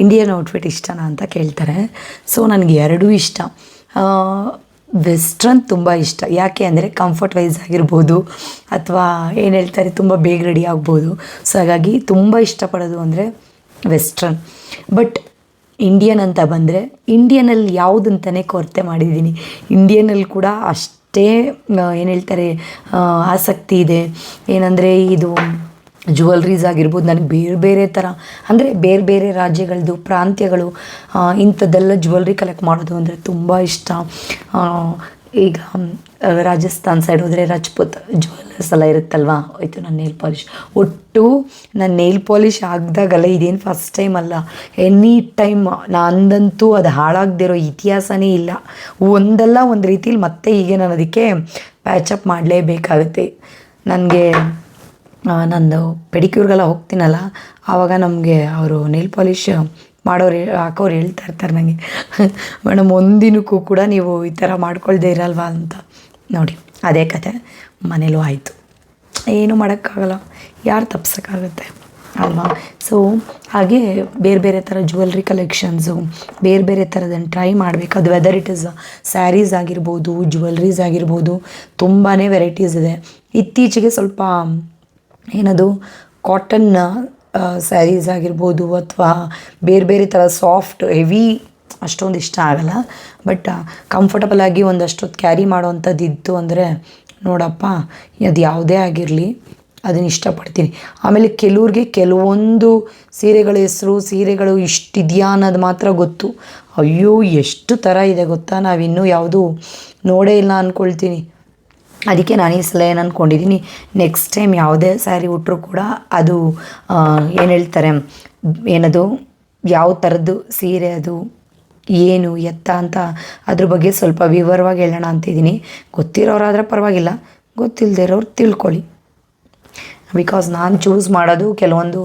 A: ಇಂಡಿಯನ್ ಔಟ್ಫಿಟ್ ಇಷ್ಟನಾ ಅಂತ ಕೇಳ್ತಾರೆ. ಸೊ ನನಗೆ ಎರಡೂ ಇಷ್ಟ. ವೆಸ್ಟ್ರನ್ ತುಂಬ ಇಷ್ಟ. ಯಾಕೆ ಅಂದರೆ ಕಂಫರ್ಟ್ ವೈಸ್ ಆಗಿರ್ಬೋದು, ಅಥವಾ ಏನು ಹೇಳ್ತಾರೆ ತುಂಬ ಬೇಗ ರೆಡಿ ಆಗ್ಬೋದು. ಸೊ ಹಾಗಾಗಿ ತುಂಬ ಇಷ್ಟಪಡೋದು ಅಂದರೆ ವೆಸ್ಟ್ರನ್. ಬಟ್ ಇಂಡಿಯನ್ ಅಂತ ಬಂದರೆ ಇಂಡಿಯನಲ್ಲಿ ಯಾವುದಂತಲೇ ಕೊರತೆ ಮಾಡಿದ್ದೀನಿ. ಇಂಡಿಯನಲ್ಲಿ ಕೂಡ ಅಷ್ಟೇ ಏನು ಹೇಳ್ತಾರೆ ಆಸಕ್ತಿ ಇದೆ. ಏನಂದರೆ ಇದು ಜ್ಯುವೆಲ್ರೀಸ್ ಆಗಿರ್ಬೋದು, ನನಗೆ ಬೇರೆ ಬೇರೆ ಥರ ಅಂದರೆ ಬೇರೆ ಬೇರೆ ರಾಜ್ಯಗಳದ್ದು ಪ್ರಾಂತ್ಯಗಳು ಇಂಥದ್ದೆಲ್ಲ ಜ್ಯುವೆಲ್ರಿ ಕಲೆಕ್ಟ್ ಮಾಡೋದು ಅಂದರೆ ತುಂಬ ಇಷ್ಟ. ಈಗ ರಾಜಸ್ಥಾನ್ ಸೈಡ್ ಹೋದರೆ ರಜಪೂತ್ ಜ್ಯುವೆಲ್ಲರ್ಸ್ ಎಲ್ಲ ಇರುತ್ತಲ್ವ, ಆಯಿತು ನನ್ನ ನೇಲ್ ಪಾಲಿಷ್. ಒಟ್ಟು ನನ್ನ ನೇಲ್ ಪಾಲಿಷ್ ಆಗ್ದಾಗಲ್ಲ, ಇದೇನು ಫಸ್ಟ್ ಟೈಮ್ ಅಲ್ಲ, ಎನಿ ಟೈಮ್ ನಂದಂತೂ ಅದು ಹಾಳಾಗದಿರೋ ಇತಿಹಾಸನೇ ಇಲ್ಲ. ಒಂದಲ್ಲ ಒಂದು ರೀತಿಲಿ ಮತ್ತೆ ಹೀಗೆ ನಾನು ಅದಕ್ಕೆ ಪ್ಯಾಚಪ್ ಮಾಡಲೇಬೇಕಾಗುತ್ತೆ. ನನಗೆ ನಂದು ಪೆಡಿಕ್ಯೂರ್ಗೆಲ್ಲ ಹೋಗ್ತೀನಲ್ಲ, ಆವಾಗ ನಮಗೆ ಅವರು ನೇಲ್ ಪಾಲಿಷ್ ಮಾಡೋರು ಹಾಕೋರು ಹೇಳ್ತಾ ಇರ್ತಾರೆ ನನಗೆ, ಮೇಡಮ್ ಒಂದಿನಕ್ಕೂ ಕೂಡ ನೀವು ಈ ಥರ ಮಾಡ್ಕೊಳ್ದೇ ಇರಲ್ವಾ ಅಂತ. ನೋಡಿ ಅದೇ ಕತೆ ಮನೇಲೂ ಆಯಿತು. ಏನೂ ಮಾಡೋಕ್ಕಾಗಲ್ಲ, ಯಾರು ತಪ್ಸೋಕ್ಕಾಗುತ್ತೆ ಅಲ್ವಾ. ಸೊ ಹಾಗೆ ಬೇರೆ ಬೇರೆ ಥರ ಜ್ಯುವೆಲ್ರಿ ಕಲೆಕ್ಷನ್ಸು ಬೇರೆ ಬೇರೆ ಥರದನ್ನು ಟ್ರೈ ಮಾಡಬೇಕು. ಅದು ವೆದರ್ ಇಟ್ ಇಸ್ ಸ್ಯಾರೀಸ್ ಆಗಿರ್ಬೋದು, ಜ್ಯುವೆಲ್ರೀಸ್ ಆಗಿರ್ಬೋದು, ತುಂಬಾ ವೆರೈಟೀಸ್ ಇದೆ. ಇತ್ತೀಚೆಗೆ ಸ್ವಲ್ಪ ಏನದು ಕಾಟನ್ ಸ್ಯಾರೀಸ್ ಆಗಿರ್ಬೋದು, ಅಥವಾ ಬೇರೆ ಬೇರೆ ಥರ ಸಾಫ್ಟ್ ಹೆವಿ ಅಷ್ಟೊಂದು ಇಷ್ಟ ಆಗಲ್ಲ. ಬಟ್ ಕಂಫರ್ಟಬಲಾಗಿ ಒಂದಷ್ಟೊತ್ತು ಕ್ಯಾರಿ ಮಾಡೋವಂಥದ್ದು ಇತ್ತು ಅಂದರೆ ನೋಡಪ್ಪ, ಅದು ಯಾವುದೇ ಆಗಿರಲಿ ಅದನ್ನು ಇಷ್ಟಪಡ್ತೀನಿ. ಆಮೇಲೆ ಕೆಲವ್ರಿಗೆ ಕೆಲವೊಂದು ಸೀರೆಗಳ ಹೆಸರು, ಸೀರೆಗಳು ಇಷ್ಟಿದೆಯಾ ಅನ್ನೋದು ಮಾತ್ರ ಗೊತ್ತು. ಅಯ್ಯೋ ಎಷ್ಟು ಥರ ಇದೆ ಗೊತ್ತಾ, ನಾವಿನ್ನೂ ಯಾವುದೂ ನೋಡೇ ಇಲ್ಲ ಅಂದ್ಕೊಳ್ತೀನಿ. ಅದಕ್ಕೆ ನಾನು ಈ ಸಲ ಏನು ಅಂದ್ಕೊಂಡಿದ್ದೀನಿ, ನೆಕ್ಸ್ಟ್ ಟೈಮ್ ಯಾವುದೇ ಸ್ಯಾರಿ ಉಟ್ಟರೂ ಕೂಡ ಅದು ಏನು ಹೇಳ್ತಾರೆ, ಏನದು ಯಾವ ಥರದ್ದು ಸೀರೆ, ಅದು ಏನು ಎತ್ತ ಅಂತ ಅದ್ರ ಬಗ್ಗೆ ಸ್ವಲ್ಪ ವಿವರವಾಗಿ ಹೇಳೋಣ ಅಂತಿದ್ದೀನಿ. ಗೊತ್ತಿರೋರಾದರೆ ಪರವಾಗಿಲ್ಲ, ಗೊತ್ತಿಲ್ಲದೆ ಇರೋರು ತಿಳ್ಕೊಳ್ಳಿ. ಬಿಕಾಸ್ ನಾನು ಚೂಸ್ ಮಾಡೋದು ಕೆಲವೊಂದು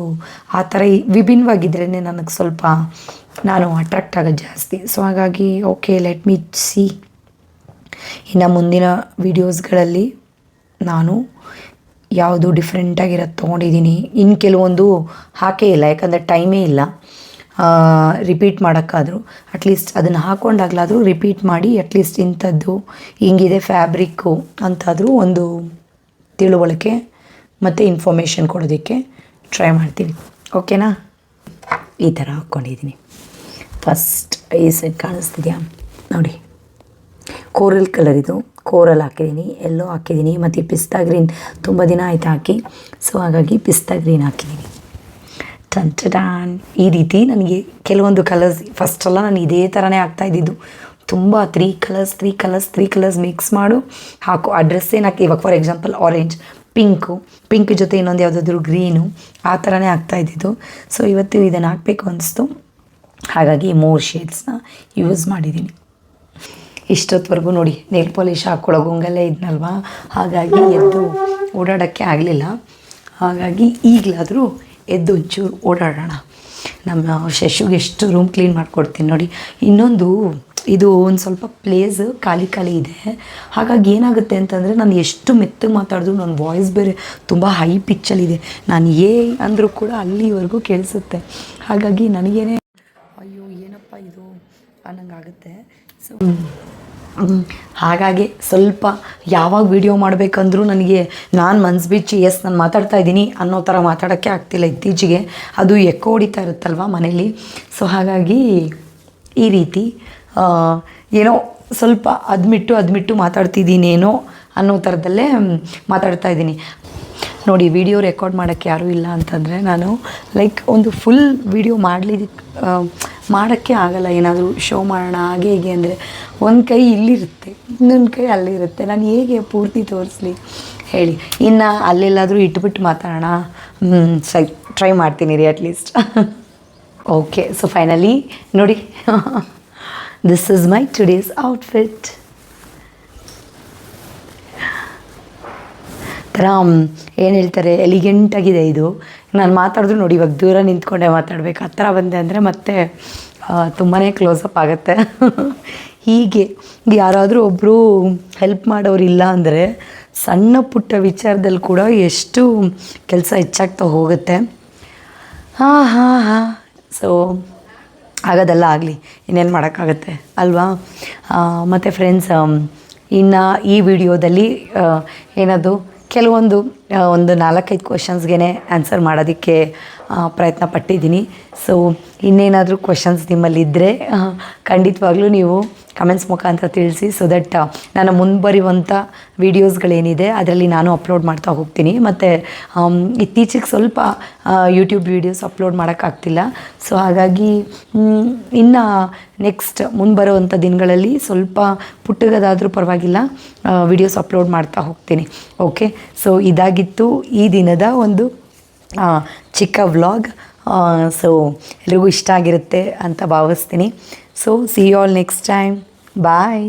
A: ಆ ಥರ ವಿಭಿನ್ನವಾಗಿದ್ರೇ ನನಗೆ ಸ್ವಲ್ಪ ನಾನು ಅಟ್ರಾಕ್ಟ್ ಆಗೋದು ಜಾಸ್ತಿ. ಸೊ ಹಾಗಾಗಿ ಓಕೆ, ಲೆಟ್ ಮೀ ಸಿ. ಇನ್ನು ಮುಂದಿನ ವೀಡಿಯೋಸ್ಗಳಲ್ಲಿ ನಾನು ಯಾವುದು ಡಿಫ್ರೆಂಟಾಗಿರೋದು ತೊಗೊಂಡಿದ್ದೀನಿ. ಇನ್ನು ಕೆಲವೊಂದು ಹಾಕೇ ಇಲ್ಲ, ಯಾಕಂದರೆ ಟೈಮೇ ಇಲ್ಲ ರಿಪೀಟ್ ಮಾಡೋಕ್ಕಾದರೂ. ಅಟ್ಲೀಸ್ಟ್ ಅದನ್ನು ಹಾಕ್ಕೊಂಡಾಗಲಾದರೂ ರಿಪೀಟ್ ಮಾಡಿ ಅಟ್ಲೀಸ್ಟ್ ಇಂಥದ್ದು ಹಿಂಗಿದೆ ಫ್ಯಾಬ್ರಿಕ್ಕು ಅಂತಾದರೂ ಒಂದು ತಿಳುವಳಿಕೆ ಮತ್ತು ಇನ್ಫಾರ್ಮೇಷನ್ ಕೊಡೋದಕ್ಕೆ ಟ್ರೈ ಮಾಡ್ತೀನಿ. ಓಕೆನಾ? ಈ ಥರ ಹಾಕ್ಕೊಂಡಿದ್ದೀನಿ. ಫಸ್ಟ್ ಈ ಸೈಡ್ ಕಾಣಿಸ್ತಿದೆಯಾ ನೋಡಿ, ಕೋರಲ್ ಕಲರ್, ಇದು ಕೋರಲ್ ಹಾಕಿದ್ದೀನಿ, ಎಲ್ಲೋ ಹಾಕಿದ್ದೀನಿ, ಮತ್ತು ಪಿಸ್ತಾ ಗ್ರೀನ್ ತುಂಬ ದಿನ ಆಯ್ತು ಹಾಕಿ. ಸೊ ಹಾಗಾಗಿ ಪಿಸ್ತಾ ಗ್ರೀನ್ ಹಾಕಿದ್ದೀನಿ. ಟನ್ ಈ ರೀತಿ ನನಗೆ ಕೆಲವೊಂದು ಕಲರ್ಸ್ ಫಸ್ಟೆಲ್ಲ ನಾನು ಇದೇ ಥರನೇ ಹಾಕ್ತಾಯಿದ್ದಿದ್ದು. ತುಂಬ ತ್ರೀ ಕಲರ್ಸ್ ಮಿಕ್ಸ್ ಮಾಡು ಹಾಕು. ಆ ಡ್ರೆಸ್ ಏನು ಹಾಕಿ, ಇವಾಗ ಫಾರ್ ಎಕ್ಸಾಂಪಲ್ ಆರೆಂಜ್, ಪಿಂಕ್ ಜೊತೆ ಇನ್ನೊಂದು ಯಾವುದಾದ್ರೂ ಗ್ರೀನು, ಆ ಥರನೇ ಹಾಕ್ತಾಯಿದ್ದಿದ್ದು. ಸೊ ಇವತ್ತು ಇದನ್ನು ಹಾಕಬೇಕು ಅನಿಸ್ತು, ಹಾಗಾಗಿ 3 ಶೇಡ್ಸ್ನ ಯೂಸ್ ಮಾಡಿದ್ದೀನಿ. ಇಷ್ಟೊತ್ತವರೆಗೂ ನೋಡಿ ನೇಲ್ ಪಾಲಿಷ್ ಹಾಕ್ಕೊಳ್ಳೋ ಗುಂಗಲ್ಲೇ ಇದ್ನಲ್ವಾ, ಹಾಗಾಗಿ ಎದ್ದು ಓಡಾಡೋಕ್ಕೆ ಆಗಲಿಲ್ಲ. ಹಾಗಾಗಿ ಈಗಲಾದರೂ ಎದ್ದು ಒಂಚೂರು ಓಡಾಡೋಣ. ನಮ್ಮ ಶಶುಗೆ ಎಷ್ಟು ರೂಮ್ ಕ್ಲೀನ್ ಮಾಡಿಕೊಡ್ತೀನಿ ನೋಡಿ. ಇನ್ನೊಂದು ಇದು ಒಂದು ಸ್ವಲ್ಪ ಪ್ಲೇಸ್ ಖಾಲಿ ಖಾಲಿ ಇದೆ. ಹಾಗಾಗಿ ಏನಾಗುತ್ತೆ ಅಂತಂದರೆ ನಾನು ಎಷ್ಟು ಮೆತ್ತಗೆ ಮಾತಾಡಿದ್ರು ನನ್ನ ವಾಯ್ಸ್ ಬೇರೆ ತುಂಬ ಹೈ ಪಿಚ್ಚಲ್ಲಿದೆ. ನಾನು ಅಂದರೂ ಕೂಡ ಅಲ್ಲಿವರೆಗೂ ಕೇಳಿಸುತ್ತೆ. ಹಾಗಾಗಿ ನನಗೇನೆ ಅಯ್ಯೋ ಏನಪ್ಪ ಇದು ಅನ್ನಂಗಾಗುತ್ತೆ. ಸೊ ಹಾಗಾಗಿ ಸ್ವಲ್ಪ ಯಾವಾಗ ವೀಡಿಯೋ ಮಾಡಬೇಕಂದ್ರೂ ನನಗೆ ನಾನು ಮನ್ಸು ಬಿಚ್ಚಿ ನಾನು ಮಾತಾಡ್ತಾ ಇದ್ದೀನಿ ಅನ್ನೋ ಥರ ಮಾತಾಡೋಕ್ಕೆ ಆಗ್ತಿಲ್ಲ ಇತ್ತೀಚೆಗೆ. ಅದು ಎಕ್ಕೋ ಹೊಡಿತಾ ಇರುತ್ತಲ್ವ ಮನೇಲಿ. ಸೊ ಹಾಗಾಗಿ ಈ ರೀತಿ ಏನೋ ಸ್ವಲ್ಪ ಅದ್ಮಿಟ್ಟು ಮಾತಾಡ್ತಿದ್ದೀನೇನೋ ಅನ್ನೋ ಥರದಲ್ಲೇ ಮಾತಾಡ್ತಾ ಇದ್ದೀನಿ. ನೋಡಿ, ವಿಡಿಯೋ ರೆಕಾರ್ಡ್ ಮಾಡೋಕ್ಕೆ ಯಾರೂ ಇಲ್ಲ ಅಂತಂದರೆ ನಾನು ಲೈಕ್ ಒಂದು ಫುಲ್ ವಿಡಿಯೋ ಮಾಡೋಕ್ಕೆ ಆಗಲ್ಲ. ಏನಾದರೂ ಶೋ ಮಾಡೋಣ ಹಾಗೆ ಹೀಗೆ ಅಂದರೆ ಒಂದು ಕೈ ಇಲ್ಲಿರುತ್ತೆ, ಇನ್ನೊಂದು ಕೈ ಅಲ್ಲಿರುತ್ತೆ. ನಾನು ಹೇಗೆ ಪೂರ್ತಿ ತೋರಿಸ್ಲಿ ಹೇಳಿ? ಇನ್ನು ಅಲ್ಲೆಲ್ಲಾದರೂ ಇಟ್ಬಿಟ್ಟು ಮಾತಾಡೋಣ, ಸರಿ ಟ್ರೈ ಮಾಡ್ತೀನಿ ರೀ ಅಟ್ಲೀಸ್ಟ್. ಓಕೆ, ಸೊ ಫೈನಲಿ ನೋಡಿ, this is my today's outfit. ಥರ ಏನು ಹೇಳ್ತಾರೆ, ಎಲಿಗೆಂಟಾಗಿದೆ ಇದು. ನಾನು ಮಾತಾಡಿದ್ರು ನೋಡಿ, ಇವಾಗ ದೂರ ನಿಂತ್ಕೊಂಡೆ ಮಾತಾಡಬೇಕು. ಹತ್ರ ಬಂದೆ ಅಂದರೆ ಮತ್ತೆ ತುಂಬಾ ಕ್ಲೋಸಪ್ ಆಗುತ್ತೆ. ಹೀಗೆ ಯಾರಾದರೂ ಒಬ್ಬರು ಹೆಲ್ಪ್ ಮಾಡೋರಿಲ್ಲ ಅಂದರೆ ಸಣ್ಣ ಪುಟ್ಟ ವಿಚಾರದಲ್ಲಿ ಕೂಡ ಎಷ್ಟು ಕೆಲಸ ಹೆಚ್ಚಾಗ್ತಾ ಹೋಗುತ್ತೆ. ಹಾಂ ಸೊ ಆಗೋದೆಲ್ಲ ಆಗಲಿ, ಇನ್ನೇನು ಮಾಡೋಕ್ಕಾಗತ್ತೆ ಅಲ್ವಾ? ಮತ್ತು ಫ್ರೆಂಡ್ಸ್, ಇನ್ನು ಈ ವಿಡಿಯೋದಲ್ಲಿ ಏನದು ಕೆಲವೊಂದು ಒಂದು 4-5 ಕ್ವೆಶನ್ಸ್ಗೆ ಆನ್ಸರ್ ಮಾಡೋದಕ್ಕೆ ಪ್ರಯತ್ನ ಪಟ್ಟಿದ್ದೀನಿ. ಸೊ ಇನ್ನೇನಾದರೂ ಕ್ವೆಶನ್ಸ್ ನಿಮ್ಮಲ್ಲಿದ್ದರೆ ಖಂಡಿತವಾಗ್ಲೂ ನೀವು ಕಮೆಂಟ್ಸ್ ಮುಖಾಂತರ ತಿಳಿಸಿ. ಸೊ ದಟ್ ನಾನು ಮುಂಬರುವಂಥ ವೀಡಿಯೋಸ್ಗಳೇನಿದೆ ಅದರಲ್ಲಿ ನಾನು ಅಪ್ಲೋಡ್ ಮಾಡ್ತಾ ಹೋಗ್ತೀನಿ. ಮತ್ತು ಇತ್ತೀಚೆಗೆ ಸ್ವಲ್ಪ ಯೂಟ್ಯೂಬ್ ವೀಡಿಯೋಸ್ ಅಪ್ಲೋಡ್ ಮಾಡೋಕ್ಕಾಗ್ತಿಲ್ಲ. ಸೊ ಹಾಗಾಗಿ ಇನ್ನು ನೆಕ್ಸ್ಟ್ ಮುಂಬರುವಂಥ ದಿನಗಳಲ್ಲಿ ಸ್ವಲ್ಪ ಪುಟ್ಟದಾದರೂ ಪರವಾಗಿಲ್ಲ ವೀಡಿಯೋಸ್ ಅಪ್ಲೋಡ್ ಮಾಡ್ತಾ ಹೋಗ್ತೀನಿ. ಓಕೆ, ಸೊ ಇದಾಗಿತ್ತು ಈ ದಿನದ ಒಂದು ಚಿಕ್ಕ ವ್ಲಾಗ್. ಸೊ ಎಲ್ರಿಗೂ ಇಷ್ಟ ಆಗಿರುತ್ತೆ ಅಂತ ಭಾವಿಸ್ತೀನಿ. So see you all next time. Bye.